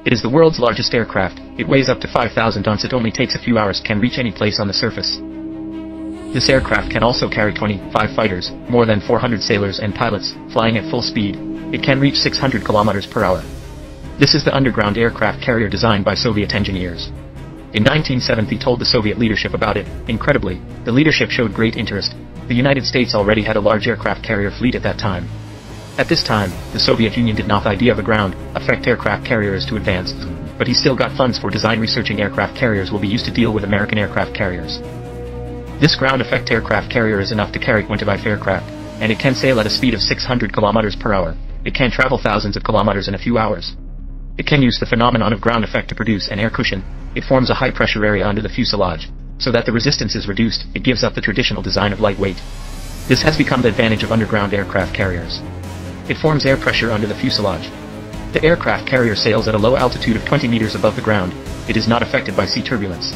It is the world's largest aircraft. It weighs up to 5,000 tons. It only takes a few hours, can reach any place on the surface. This aircraft can also carry 25 fighters, more than 400 sailors and pilots, flying at full speed. It can reach 600 kilometers per hour. This is the underground aircraft carrier designed by Soviet engineers. In 1970 told the Soviet leadership about it. Incredibly, the leadership showed great interest. The United States already had a large aircraft carrier fleet at that time. At this time, the Soviet Union did not have the idea of a ground effect aircraft carrier is to advance, but he still got funds for design. Researching aircraft carriers will be used to deal with American aircraft carriers. This ground effect aircraft carrier is enough to carry 25 aircraft, and it can sail at a speed of 600 kilometers per hour. It can travel thousands of kilometers in a few hours. It can use the phenomenon of ground effect to produce an air cushion. It forms a high pressure area under the fuselage, so that the resistance is reduced. It gives up the traditional design of lightweight. This has become the advantage of underground aircraft carriers. It forms air pressure under the fuselage. The aircraft carrier sails at a low altitude of 20 meters above the ground. It is not affected by sea turbulence.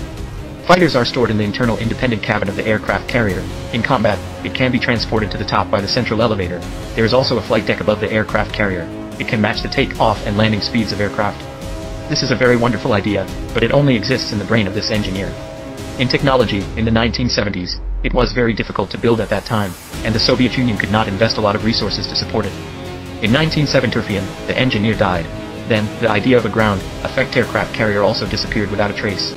Fighters are stored in the internal independent cabin of the aircraft carrier. In combat, it can be transported to the top by the central elevator. There is also a flight deck above the aircraft carrier. It can match the take-off and landing speeds of aircraft. This is a very wonderful idea, but it only exists in the brain of this engineer. In technology, in the 1970s, it was very difficult to build at that time, and the Soviet Union could not invest a lot of resources to support it. In 1970, the engineer died. Then, the idea of a ground effect aircraft carrier also disappeared without a trace.